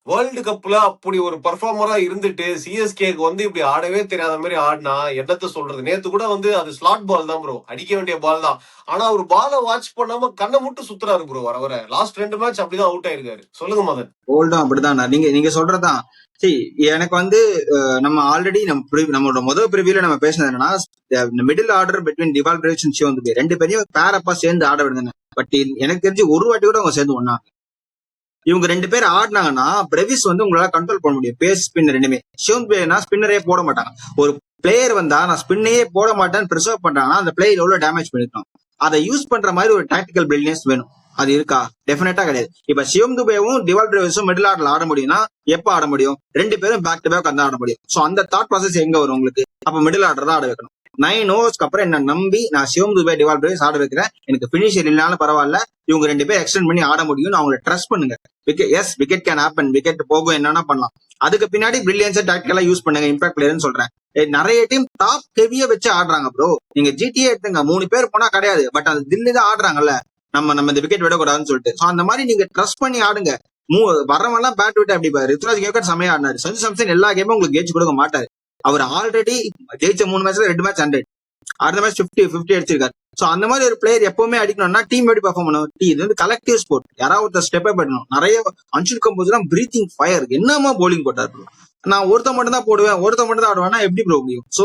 வேர்ல்டு கப்ல அப்படி ஒரு பர்ஃபார்மரா இருந்துட்டு சிஎஸ்கேக்கு வந்து இப்படி ஆடவே தெரியாத மாதிரி ஆடினா என்னத்த சொல்றது. நேத்து கூட வந்து அது ஸ்லாட் பால் தான் ப்ரோ, அடிக்க வேண்டிய பால் தான். ஆனா அவர் பாலை வாட்ச் பண்ணாம கண்ணை மட்டும் சுத்துறாரு ப்ரோ. வர வர லாஸ்ட் 2 மேட்ச் அப்படிதான் அவுட் ஆயிருக்காரு. சொல்லுங்க மதன். ஓல்டும் அப்படிதான். நீங்க சொல்றதுதான். சரி, எனக்கு வந்து நம்ம ஆல்ரெடி நம்மளோட முதல் பிரிவியூல நம்ம பேசினது என்னன்னா, middle order between Dewald Brevis and Shivam Dube ரெண்டு பேரையும் பேரப்பா சேர்ந்து ஆட விடுங்க. பட் எனக்கு தெரிஞ்சு ஒரு வாட்டி கூட அவங்க சேர்ந்து ஒண்ணா இவங்க ரெண்டு பேர் ஆடினாங்கன்னா பிரவிஸ் வந்து உங்களால கண்ட்ரோல் பண்ண முடியும். பேஸ் ஸ்பின்னர் ரெண்டுமே. சிவம் துபேனா ஸ்பின்னரே போட மாட்டாங்க. ஒரு பிளேயர் வந்தா நான் ஸ்பின்னையே போட மாட்டேன்னு ப்ரிசர்வ் பண்றாங்கன்னா அந்த பிளேயர் எவ்வளவு டேமேஜ் பண்ணிருக்கோம். அதை யூஸ் பண்ற மாதிரி ஒரு டாக்டிக்கல் பிரில்லியன்ஸ் வேணும். அது இருக்கா? டெஃபினட்டா கிடையாது. இப்ப சிவம் துபேவும் டிவால் பிரேவிஸும் மிடில் ஆர்டர்ல ஆட முடியும்னா எப்ப ஆட முடியும்? ரெண்டு பேரும் பேக் டு பேக் வந்து ஆட முடியும். சோ அந்த தாட் ப்ராசஸ் எங்க வரும் உங்களுக்கு? அப்ப மிடில் ஆர்டர் தான் ஆட வைக்கணும். 9 ஓவர்ஸ்க்கு அப்புறம் என்ன நம்பி நான் சிவம் துபே டிவால் பிரேவிஸ் ஆட வைக்கிறேன். எனக்கு பினிஷர் இல்லனாலும் பரவாயில்ல, இவங்க ரெண்டு பேரும் எக்ஸ்டெண்ட் பண்ணி ஆட முடியும். அவங்களை ட்ரஸ்ட் பண்ணுங்க. விக்கெட் கேன் ஹேப்பன், விக்கெட் போகும், என்னன்னா பண்ணலாம். அதுக்கு பின்னாடி பிரில்லியன்ஸா டாக்டிக்கலா யூஸ் பண்ணுங்க. இம்பாக்ட் பிளேயர்னு சொல்றேன். நிறைய டீம் டாப் ஹெவியா வச்சு ஆடுறாங்க ப்ரோ. நீங்க ஜிடிஏ எடுத்துங்க, 3 பேர் போனா கிடையாது. பட் அது தில்லு தான் ஆடுறாங்கல்ல, நம்ம இந்த விக்கெட் விடக்கூடாதுன்னு சொல்லிட்டு. சோ அந்த மாதிரி நீங்க ட்ரஸ்ட் பண்ணி ஆடுங்க. வரவெல்லாம் பேட் விட்டு அப்படி பாரு. ருத்ராஜ் கேக்கட் செமையா ஆடினாரு. சஞ்சு சாம்சன் எல்லா கேமும் உங்களுக்கு ஜெயிச்சு கொடுக்க மாட்டாரு. அவர் ஆல்ரெடி ஜெயிச்ச 3 மேட்ச்ல 2 மேட்ச் 100, அடுத்த மேட்ச் 50 அடிச்சிருக்காரு. சோ அந்த மாதிரி ஒரு பிளேயர் எப்பவுமே அடிக்கணும்னா டீம் எப்படி பெர்ஃபார்ம் பண்ணணும்? இது வந்து கலெக்டிவ் ஸ்போர்ட். யாராவது ஒருத்தர் ஸ்டெப் அப் பண்ணணும். நிறைய அன்ஷுல் கம்போஸ் எல்லாம் பிரீத்திங் ஃபயர் என்னமா போலிங் போட்டார் ப்ரோ. நான் ஒருத்த மட்டும் தான் போடுவேன், ஒருத்த மட்டும் தான் ஆடுவேன்னா எப்படி ப்ரோ முடியும்? சோ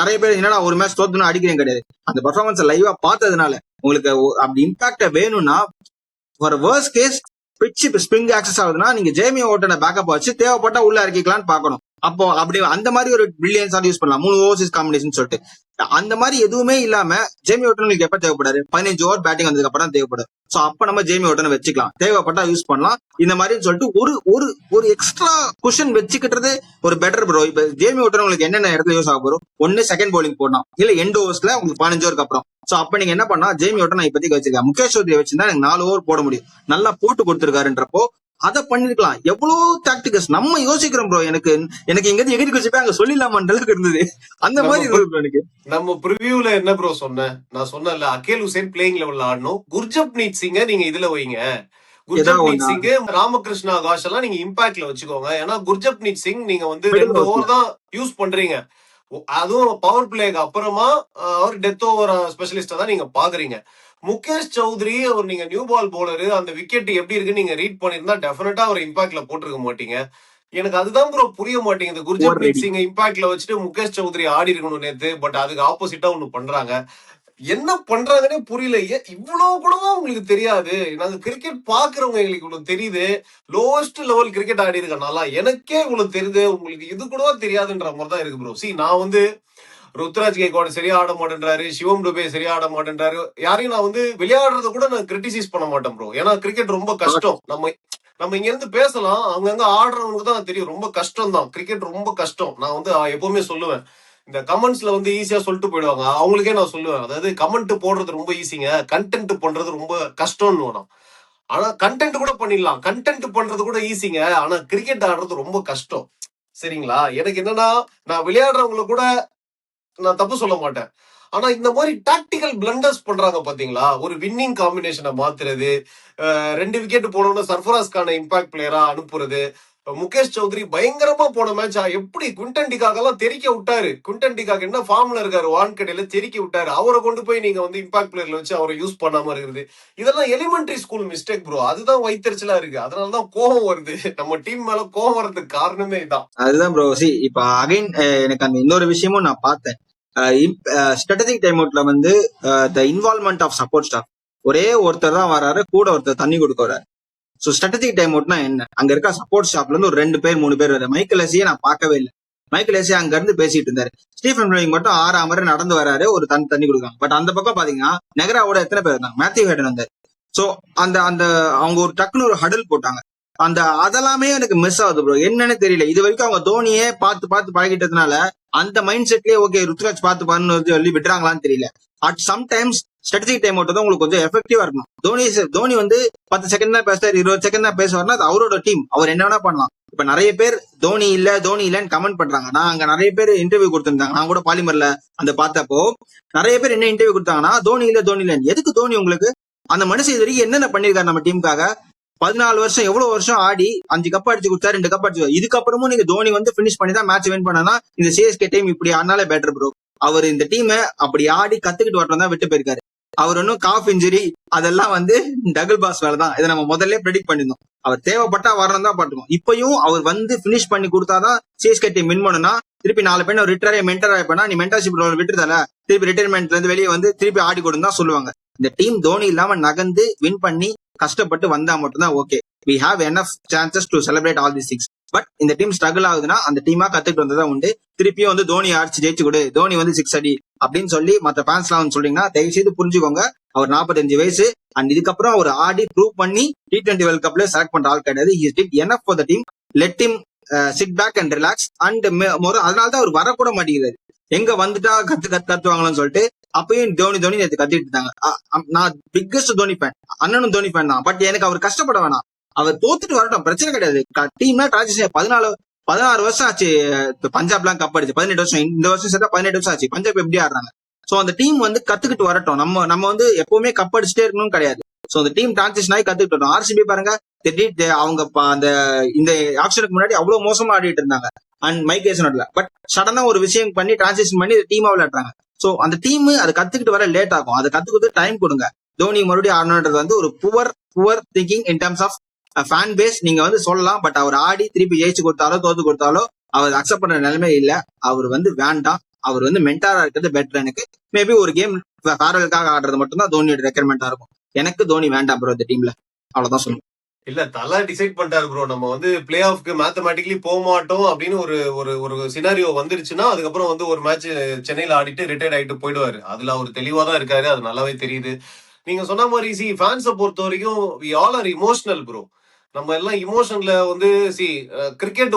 நிறைய பேர் என்னடா ஒரு மேட்ச் தோத்துனா அடிக்கிறேன் கிடையாது. அந்த பெர்ஃபார்மன்ஸ் லைவா பார்த்ததுனால உங்களுக்கு அப்படி இம்பாக்ட வேணும்னா ஒரு worst case pitch spring access ஆகுதுன்னா நீங்க ஜேமி ஓட்டனை பேக்கப் வச்சு தேவைப்பட்டா உள்ள இறக்கிக்கலாம்னு பாக்கணும். அப்போ அப்படி அந்த மாதிரி ஒரு பிரில்லியன்ஸா யூஸ் பண்ணலாம். 3 ஓவர்ஸ் காம்பினேஷன் சொல்லிட்டு அந்த மாதிரி எதுவுமே இல்லாம ஜேமி ஓட்டன் உங்களுக்கு எப்ப தேவைப்படாரு? 15 ஓவர் பேட்டிங் வந்ததுக்கு அப்புறம் தேவைப்படும். சோ அப்ப நம்ம ஜேமி ஓட்டனை வச்சுக்கலாம், தேவைப்பட்டா யூஸ் பண்ணலாம். இந்த மாதிரி சொல்லிட்டு ஒரு ஒரு ஒரு எக்ஸ்ட்ரா குஷன் வச்சுக்கிட்டது ஒரு பெட்டர் ப்ரோ. இப்ப ஜேமி ஓட்டன் உங்களுக்கு என்னென்ன இடத்துல யூஸ் ஆக போறோம்? ஒன்னு செகண்ட் பவுலிங் போடலாம், இல்ல எண்ட் ஓவர்ஸ்ல உங்களுக்கு 15 ஓவருக்கு அப்புறம். சோ அப்ப நீங்க என்ன பண்ணா ஜேமி ஓட்டன் நான் இப்போதைக்கு வச்சிருக்கேன். முகேஷ் சௌத்ரி வச்சிருந்தா எனக்கு 4 ஓவர் போட முடியும். நல்லா போட்டு கொடுத்துருக்காருன்றப்போ அதை பண்ணிருக்கலாம். எவ்வளவு டாக்டிகஸ் நம்ம யோசிக்கிறோம் ப்ரோ. எனக்கு இங்க எகிரி குச்சிப்பா அங்க சொல்லிடலாமான்ற அளவுக்கு இருந்தது. அந்த மாதிரி எனக்கு நம்ம ப்ரிவியூல என்ன ப்ரோ சொன்னேன்? நான் சொன்னேன்ல, அகேல் ஹுசேன் பிளேயிங் லெவல்ல ஆடணும். குர்ஜப்னீத் சிங்க நீங்க இதுல வைங்க. குர்ஜப்னீத் சிங், ராமகிருஷ்ணா காஷ் எல்லாம் நீங்க இம்பாக்ட்ல வச்சுக்கோங்க. ஏன்னா குர்ஜப்னீத் சிங் நீங்க வந்து 2 ஓவர் தான் யூஸ் பண்றீங்க. அதுவும் பவர் பிளேக்கு அப்புறமா அவர் டெத் ஓவர் ஸ்பெஷலிஸ்டா தான் நீங்க பாக்குறீங்க. முகேஷ் சௌத்ரி ஒரு நீங்க நியூ பால் போலரு, அந்த விக்கெட் எப்படி இருக்குன்னு நீங்க ரீட் பண்ணிருந்தா டெஃபினட்டா அவர் இம்பாக்ட்ல போட்டிருக்க மாட்டீங்க. எனக்கு அதுதான் ப்ரோ புரிய மாட்டேங்குது. குர்ஜப்ரீத் சிங் இம்பாக்ட்ல வச்சுட்டு முகேஷ் சௌத்ரி ஆடி இருக்கணும் நேத்து. பட் அதுக்கு ஆப்போசிட்டா ஒண்ணு பண்றாங்க. என்ன பண்றாங்கன்னே புரியல. இவ்வளவு கூடவா உங்களுக்கு தெரியாது? நாங்க கிரிக்கெட் பாக்குறவங்க எங்களுக்கு இவ்வளவு தெரியுது. லோவஸ்ட் லெவல் கிரிக்கெட் ஆடி இருக்கனால எனக்கே இவ்வளவு தெரியுது, உங்களுக்கு இது கூடவா தெரியாதுன்ற மாதிரி தான் இருக்கு ப்ரோ. நான் வந்து ருத்ராஜ் கேக்வாட் சரியா ஆட மாட்டேன்றாரு, சிவம் டுபே சரியா ஆட மாட்டேன்றாரு. யாரையும் நான் வந்து விளையாடுறத கூட நான் கிரிட்டிசைஸ் பண்ண மாட்டேன் ப்ரோ. ஏன்னா கிரிக்கெட் ரொம்ப கஷ்டம். நம்ம இங்க இருந்து பேசலாம், அங்கங்க ஆடுறவங்களுக்கு தான் தெரியும். ரொம்ப கஷ்டம் தான், கிரிக்கெட் ரொம்ப கஷ்டம். நான் வந்து எப்பவுமே சொல்லுவேன். இந்த கமெண்ட்ஸ்ல வந்து ஈஸியா சொல்லிட்டு போயிடுவாங்க. அவங்களுக்கே நான் சொல்லுவேன், அதாவது கமெண்ட் போடுறது ரொம்ப ஈஸிங்க, கண்டென்ட் பண்றது ரொம்ப கஷ்டம்னு வேணும். ஆனா கண்டென்ட் கூட பண்ணிடலாம், கண்டென்ட் பண்றது கூட ஈஸிங்க. ஆனா கிரிக்கெட் ஆடுறது ரொம்ப கஷ்டம். சரிங்களா? எனக்கு என்னன்னா, நான் விளையாடுறவங்களை கூட நான் தப்பு சொல்ல மாட்டேன். ஆனா இந்த மாதிரி டாக்டிக்கல் பிளண்டர்ஸ் பண்றாங்க பாத்தீங்களா? ஒரு வின்னிங் காம்பினேஷனை மாத்துறது, 2 விக்கெட் போனோம்னா சர்ஃபராஸ் கான இம்பாக்ட் பிளேயரா அனுப்புறது. முகேஷ் சௌத்ரி பயங்கரமா போன மேட்ச் எப்படி குவிண்டன் டிகாக் எல்லாம் தெறிக்க விட்டாரு. குவிண்டன் டிகாக் என்ன ஃபார்ம்ல இருக்காரு, வான்கடையில தெறிக்க விட்டாரு. அவரை கொண்டு போய் நீங்க வந்து இம்பாக்ட் பிளேயர்ல வச்சு அவரை யூஸ் பண்ணாம இருக்குது. இதெல்லாம் எலிமெண்டரி ஸ்கூல் மிஸ்டேக் ப்ரோ. அதுதான் வைத்தறிச்சலா இருக்கு. அதனாலதான் கோபம் வருது. நம்ம டீம் மேல கோபம் வர்றதுக்கு காரணமே இதான். அதுதான் ப்ரோ. இப்ப அகைன் எனக்கு அந்த இன்னொரு விஷயமும் நான் பார்த்தேன். ஸ்ட்ராட்டஜிக் டைம் அவுட்ல வந்து த இன்வால்வ்மெண்ட் ஆஃப் சப்போர்ட் ஸ்டாஃப். ஒரே ஒருத்தர் தான் வராரு, கூட ஒருத்தர் தண்ணி கொடுக்க வராரு. சோ ஸ்ட்ராட்டஜிக் டைம் அவுட்னா என்ன? அங்க இருக்க சப்போர்ட் ஸ்டாஃப்ல இருந்து ஒரு 2 பேர் 3 பேர் வர. மைக்கேல் எஸ்ஸியை நான் பார்க்கவே இல்லை. மைக்கேல் ஏசி அங்க இருந்து பேசிட்டு இருந்தாரு. ஸ்டீஃபன் பிளமிங் மட்டும் 6 நடந்து வராரு, ஒரு தண்ணி கொடுக்காங்க. பட் அந்த பக்கம் பாத்தீங்கன்னா நெகராவோட எத்தனை பேர் இருந்தாங்க? மேத்யூ ஹேடன் வந்தாரு. சோ அந்த அந்த அவங்க ஒரு டக்குன்னு ஒரு ஹடல் போட்டாங்க. அதெல்லாமே எனக்கு மிஸ் ஆகுது ப்ரோ. என்னன்னு தெரியல. இது வரைக்கும் அவங்க தோனியே பார்த்து பார்த்து பழகிட்டதுனால அந்த மைண்ட் செட்லயே ஓகே ருத்ராஜ் பார்த்து பாருன்னு சொல்லி விடுறாங்களான்னு தெரியல. At sometimes strategic time out தான் உங்களுக்கு கொஞ்சம் எஃபெக்டிவா இருக்கணும். தோனி வந்து 10 செகண்ட் தான் பேசுறாரு, 20 செகண்ட் தான் பேசுவாருன்னா அது அவரோட டீம், அவர் என்ன வேணா பண்ணலாம். இப்ப நிறைய பேர் தோனி இல்லன்னு கமெண்ட் பண்றாங்க. நான் அங்க நிறைய பேர் இன்டர்வியூ கொடுத்திருந்தாங்க. நான் கூட பாலிமர்ல அந்த பார்த்தப்போ நிறைய பேர் என்ன இன்டர்வியூ கொடுத்தாங்கன்னா தோனி இல்ல. எதுக்கு தோனி உங்களுக்கு? அந்த மனுஷன் இது வரைக்கும் என்னென்ன பண்ணிருக்காரு நம்ம டீமுக்காக? 14 வருஷம் எவ்வளவு வருஷம் ஆடி 5 கப் அடிச்சு கொடுத்தா, 2 கப் அடிச்சு. இதுக்கப்புறமும் நீங்க தோனி வந்து பினிஷ் பண்ணி தான் மேட்ச் வின் பண்ணனா இந்த சிஎஸ்கே டீம் இப்படி ஆனாலே பெட்டர் ப்ரோ. அவர் இந்த டீமை அப்படி ஆடி கத்துக்கிட்டு வரணும் தான் விட்டு போயிருக்காரு. அவர் ஒன்னும் காஃப் இன்ஜுரி அதெல்லாம் வந்து டபுள் பாஸ் வேலை தான். இதை நம்ம முதல்ல ப்ரெடிக்ட் பண்ணிருந்தோம். அவர் தேவைப்பட்டா வரணும் தான் பாட்டுக்கும். இப்பயும் அவர் வந்து பினிஷ் பண்ணி கொடுத்தாதான் சிஎஸ்கே டீம் வின் பண்ணுனா, திருப்பி 4 பேர் ஒரு ரிட்டையர் மென்டர் ஆயிப்பா, நீ மென்டர்ஷிப் ரோல் விட்டுறதால திருப்பி ரிட்டையர்மெண்ட்ல இருந்து வெளியே வந்து திருப்பி ஆடி கொடுன்னு தான் சொல்லுவாங்க. இந்த டீம் தோனி இல்லாம நகர்ந்து வின் பண்ணி கஷ்டப்பட்டு வந்தா மட்டும்தான் okay. We have enough chances to celebrate all these things. But இந்த டீம் ஸ்ட்ரகிள் ஆகுதுன்னா அந்த டீமா கத்துக்கிட்டு வந்ததா உண்டு. திருப்பியும் வந்து தோனி அடிச்சு ஜெயிச்சு கொடு, தோனி வந்து 6 அடி அப்படின்னு சொல்லி மற்ற ஃபேன்ஸ் எல்லாம் வந்து சொல்றீங்கன்னா தயவு செய்து புரிஞ்சுக்கோங்க. அவர் 45 வயசு அண்ட் இதுக்கப்புறம் அவர் ஆடி ப்ரூவ் பண்ணி T20 வேர்ல்ட் கப்ல செலக்ட் பண்ற ஆள் கிடையாது. He did enough for the team. Let him sit back and relax. And அதனாலதான் அவர் வரக்கூட மாட்டேங்கிறாரு. எங்க வந்துட்டா கத்துவாங்கன்னு சொல்லிட்டு அப்பயும் தோனி நேற்று கத்திட்டு இருந்தாங்க. நான் பிக்கஸ்ட் தோனி ஃபேன், அண்ணனும் தோனி ஃபேன் தான். பட் எனக்கு அவர் கஷ்டப்பட வேணாம். அவர் தோத்துட்டு வரட்டும், பிரச்சனை கிடையாது. டீம்னா டிரான்சிஷன் 16 வருஷம் ஆச்சு. பஞ்சாப்லாம் கப் அடிச்சு 18 வருஷம், இந்த வருஷம் சேர்த்தா 18 வருஷம் ஆச்சு. பஞ்சாப் எப்படி ஆடுறாங்க? சோ அந்த டீம் வந்து கத்துக்கிட்டு வரட்டும். நம்ம வந்து எப்பவுமே கப் அடிச்சுட்டே இருக்கணும்னு கிடையாது. சோ அந்த டீம் டிரான்சிஷன் ஆகி கத்துக்கிட்டு வரட்டும். ஆர்சிபி பாருங்க, அவங்க அந்த இந்த ஆப்ஷனுக்கு முன்னாடி அவ்வளவு மோசமா ஆடிட்டு இருந்தாங்க அண்ட் மைக்கேஷன். பட் சடனா ஒரு விஷயம் பண்ணி டிரான்சிஷன் பண்ணி டீமா விளையாடுறாங்க. சோ அந்த டீம் அதை கத்துக்கிட்டு வர லேட் ஆகும். அதை கத்துக்கிட்டு டைம் கொடுங்க. தோனி மறுபடியும் ஆடணுன்றது வந்து ஒரு poor thinking in terms of fan base. நீங்க வந்து சொல்லலாம், பட் அவர் ஆடி திருப்பி ஜெயிச்சு கொடுத்தாலோ தோத்து கொடுத்தாலோ அவர் அக்செப்ட் பண்ற நிலைமை இல்ல. அவர் வந்து வேண்டாம். அவர் வந்து மென்டாரா இருக்கிறது பெட்டர். எனக்கு மேபி ஒரு கேம் ஃபேர்வெலுக்காக ஆடுறது மட்டும்தான் தோனியோட ரெக்யர்மெண்டா இருக்கும். எனக்கு தோனி வேண்டாம் ப்ரோ இந்த டீம்ல. அவ்வளவுதான் சொல்லுங்க. இல்ல தலா டிசைட் பண்ணிட்டாரு ப்ரோ. நம்ம வந்து பிளே ஆஃப்க்கு மேத்தமேட்டிக்கலி போக மாட்டோம் அப்படின்னு ஒரு சினாரியோ வந்துருச்சுன்னா அதுக்கப்புறம் வந்து ஒரு மேட்ச் சென்னையில ஆடிட்டு ரிட்டையர்ட் ஆயிட்டு போயிடுவாரு. அதுல அவர் தெளிவா தான் இருக்காரு, அது நல்லாவே தெரியுது. நீங்க சொன்ன மாதிரி ஃபேன்ஸை பொறுத்த வரைக்கும் we all are emotional bro. நம்ம எல்லாம் இமோஷன்ல வந்து கிரிக்கெட்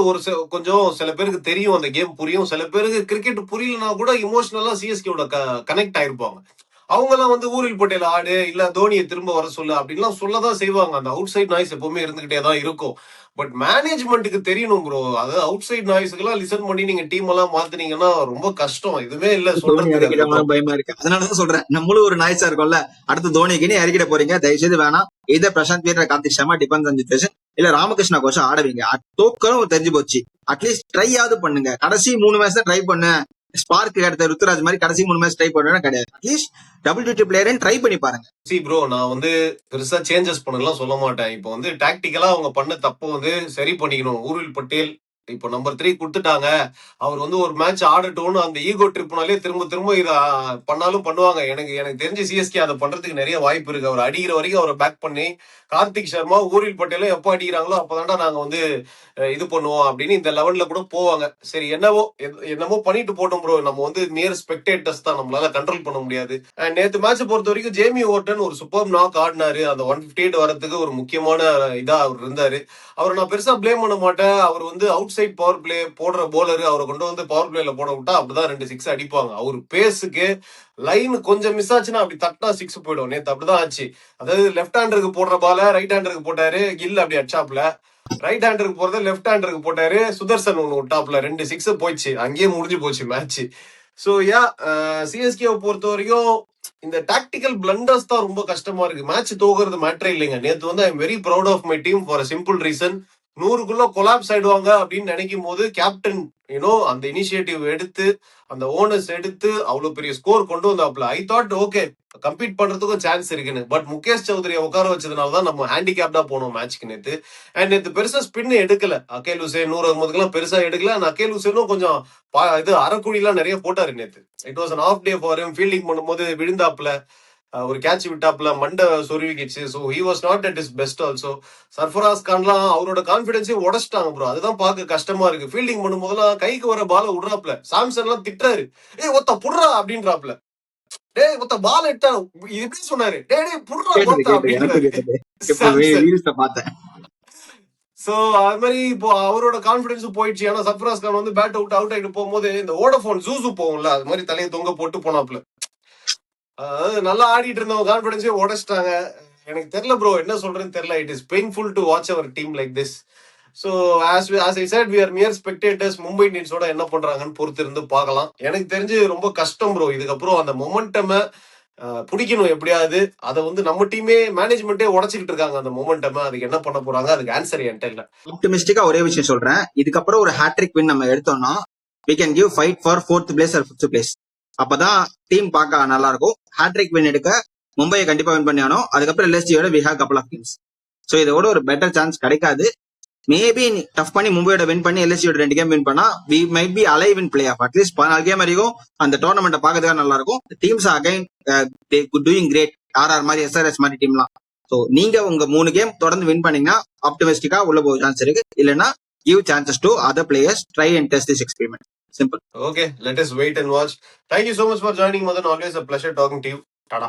கொஞ்சம் சில பேருக்கு தெரியும், அந்த கேம் புரியும். சில பேருக்கு கிரிக்கெட் புரியலனா கூட இமோஷனலா சிஎஸ்கேவோட கனெக்ட் ஆயிருப்பாங்க. அவங்க எல்லாம் வந்து ஊரில் போட்டியில ஆடு இல்ல தோனியை திரும்ப வர சொல்லு அப்படின்லாம் சொல்லதான் செய்வாங்க. அந்த அவுட் சைட் நாய்ஸ் எப்பவுமே இருந்துகிட்டே தான் இருக்கும். பட் மேனேஜ்மெண்ட்டுக்கு தெரியணும் ப்ரோ. அதாவது அவுட் சைட் நாய்ஸ்க்கு எல்லாம் லிசன் பண்ணி நீங்க டீம் எல்லாம் மாத்துனீங்கன்னா ரொம்ப கஷ்டம். இதுவே இல்ல சொல்றது பயமா இருக்கு. அதனாலதான் சொல்றேன், நம்மளும் ஒரு நாய்ஸா இருக்கும்ல. அடுத்து தோனிக்கு இறக்கிட போறீங்க, தயவுசெய்து வேணாம். இதை பிரசாந்த் வீரர், Karthik Sharma depends on situation. இல்ல ராமகிருஷ்ணா கோஷம் ஆடுவீங்க, தோக்கரும் தெரிஞ்சு போச்சு. அட்லீஸ்ட் ட்ரையாவது பண்ணுங்க. கடைசி 3 மேட்ச் தான் ட்ரை பண்ணு. ஸ்பார்க் எடுத்த ருத்துராஜ் மாதிரி கடைசி 3 மேட்ச் ட்ரை பண்ணா கிடையாது. அட்லீஸ்ட் WT பிளேயர் ட்ரை பண்ணி பாருங்க. ப்ரோ நான் வந்து பெருசா சேஞ்சஸ் பண்ணலாம் சொல்ல மாட்டேன். இப்போ வந்து டாக்டிக்கலா அவங்க பண்ண தப்பு வந்து சரி பண்ணிக்கணும். ஊர்வில் பட்டேல் இப்போ நம்பர் 3 கொடுத்துட்டாங்க. அவர் வந்து ஒரு மேட்ச் ஆடட்டும்னு அந்த ஈகோ ட்ரிப்னாலே திரும்ப இதை பண்ணாலும் பண்ணுவாங்க. எனக்கு தெரிஞ்ச சிஎஸ்கே அதை பண்றதுக்கு நிறைய வாய்ப்பு இருக்கு. அவர் அடிக்கிற வரைக்கும் அவரை பேக் பண்ணி கார்த்திக் சர்மா ஊரில் பட்டேலும் எப்போ அடிக்கிறாங்களோ அப்பதான்டா நாங்க வந்து இது பண்ணுவோம் அப்படின்னு இந்த லெவல்ல கூட போவாங்க. சரி என்னவோ பண்ணிட்டு போட்டோம் ப்ரோ. நம்ம வந்து நியர் ஸ்பெக்டேட்டர்ஸ் தான், நம்மளால கண்ட்ரோல் பண்ண முடியாது. நேத்து மேட்ச் பொறுத்த வரைக்கும் ஜேமி ஓர்டன் ஒரு சூப்பர் நாக் ஆடினாரு. அந்த 158 வரதுக்கு ஒரு முக்கியமான இதா அவர் இருந்தாரு. அவரை நான் பெருசா பிளேம் பண்ண மாட்டேன். அவர் வந்து அவுட் சைட் பவர் பிளே போடுற போலரு. அவரை கொண்டு வந்து பவர் பிளேல போட விட்டா அப்படிதான் 2 6 அடிப்பாங்க. அவர் பேஸுக்கு லைன் கொஞ்சம் மிஸ் ஆச்சுன்னா அப்படி தட்டா 6 போயிடும். நேத்து அப்படிதான் ஆச்சு. அதாவது லெப்ட் ஹேண்டருக்கு போடுற பால ரைட் ஹேண்டருக்கு போட்டாரு, கில் அப்படி அடிச்சாப்ல. ரைட் ஹேண்டருக்கு போறத லெப்ட் ஹேண்டருக்கு போட்டாரு, சுதர்சன் ஒண்ணு விட்டாப்ல. 2 6 போயிடுச்சு, அங்கேயே முடிஞ்சு போச்சு மேட்ச். சோ சிஎஸ்கே பொறுத்த வரைக்கும் இந்த டாக்டிக்கல் பிளண்டர்ஸ் தான் ரொம்ப கஷ்டமா இருக்கு. மேட்ச் தோக்குறது மேட்டரே இல்லைங்க. நேத்து வந்து I am very proud of my team for simple reason. 100க்குள்ள கொலாப்ஸ் ஆயிடுவாங்க அப்படின்னு நினைக்கும் போது கேப்டன் அந்த இனிஷியேட்டிவ் எடுத்து அந்த ஓனர்ஸ் எடுத்து அவ்வளவு பெரிய ஸ்கோர் கொண்டு வந்தாப்ல. ஐ தாட் ஓகே கம்பீட் பண்றதுக்கும் சான்ஸ் இருக்குன்னு. பட் முகேஷ் சௌத்ரியை உட்கார வச்சதுனாலதான் நம்ம ஹேண்டிகேப்டா போனோம் மேட்ச்க்கு நேத்து. அண்ட் நேத்து பெருசா ஸ்பின் எடுக்கல. அகேல் ஹுசேன் 160க்குலாம் பெருசா எடுக்கல. அண்ட் அகேல் ஹுசேனும் கொஞ்சம் இது அரைக்குழிலாம் நிறைய போட்டாரு நேத்து. It was an off day for him. Fielding பண்ணும்போது விழுந்தாப்ல. ஒரு கேட்ச் விட்டாப்ல மண்டை சொருவிக்கிச்சு. So he was not at his best also. Sarfaraz கான்லாம் அவரோட கான்பிடன்ஸையும் உடச்சிட்டாங்க ப்ரோ. அதுதான் பார்க்க கஷ்டமா இருக்கு. ஃபீல்டிங் பண்ணும்போதெல்லாம் கைக்கு வர பால விடுறாப்ல. சாம்சன் எல்லாம் திட்டுறாரு, ஏய் ஒத்த புடுறா அப்படின்றாப்ல. டேய் ஒத்த பால் எடுத்தா இது எப்படி சொன்னாரு, டேய் டேய் புடுறா கேட்டது ஒத்த எனக்கு அப்படின்றாரு கேட்டது. இப்போ சாம்சன். ரீல்ஸ்ல பார்த்தேன். சோ அது மாதிரி இப்போ அவரோட கான்பிடன்ஸும் போயிடுச்சு. ஏன்னா சர்ஃபராஸ் கான் வந்து பேட் அவுட் ஆயிட்டு போகும்போது இந்த வோடஃபோன் ஜூசு போகும்ல, அது மாதிரி தலையை தொங்க போட்டு போனாப்ல. அதாவது நல்லா ஆடிட்டு இருந்தவங்க கான்பிடன்ஸே உடைச்சிட்டாங்க. எனக்கு தெரியல ப்ரோ, என்ன சொல்றேன்னு தெரியல. It is painful to watch our team like this. So as I said, we are mere spectators. Mumbai இந்தியன்ஸோட என்ன பண்றாங்கன்னு பொறுத்து இருந்து பார்க்கலாம். எனக்கு தெரிஞ்சு ரொம்ப கஷ்டம் ப்ரோ. இதுக்கப்புறம் அந்த மொமெண்டம் பிடிக்கணும் எப்படியாவது. அதை வந்து நம்ம டீமே மேனேஜ்மெண்ட்டே உடச்சிக்கிட்டு இருக்காங்க அந்த மொமெண்டம். அதுக்கு என்ன பண்ண போறாங்க, அதுக்கு ஆன்சர் என்கிட்ட இல்ல. ஆப்டிமிஸ்டிக்கா ஒரே விஷயம் சொல்றேன், இதுக்கப்புறம் ஒரு ஹேட்ரிக் வின் நம்ம எடுத்தோம்னா we can give fight for 4th place or 5th place. அப்பதான் டீம் பார்க்க நல்லா இருக்கும். ஹேட்ரிக் வின் எடுக்க மும்பையை கண்டிப்பா வின் பண்ணி ஆனோம். அதுக்கப்புறம் எல்எஸ்டியோட we have couple of games. So இதோட ஒரு பெட்டர் சான்ஸ் கிடைக்காது. மேபி டஃப் பண்ணி மும்பையோட வின் பண்ணி எல்எஸ்டியோட 2 கேம் வின் பண்ணா we might be alive in play off. At least 14 game வரைக்கும் அந்த டோர்னமெண்ட்டை பார்க்கறதுக்காக நல்லா இருக்கும். Teams again doing great. RR மாதிரி, எஸ்ஆர்எஸ் மாதிரி டீம்லாம். ஸோ நீங்க உங்க 3 கேம் தொடர்ந்து வின் பண்ணீங்கன்னா ஆப்டிமிஸ்டிக்கா உள்ள போக சான்ஸ் இருக்கு. இல்லைன்னா give chances to other players, try and test this experiment. Simple. Okay, let us wait and watch. Thank you so much for joining, Madan. Always a pleasure talking to you. Tada.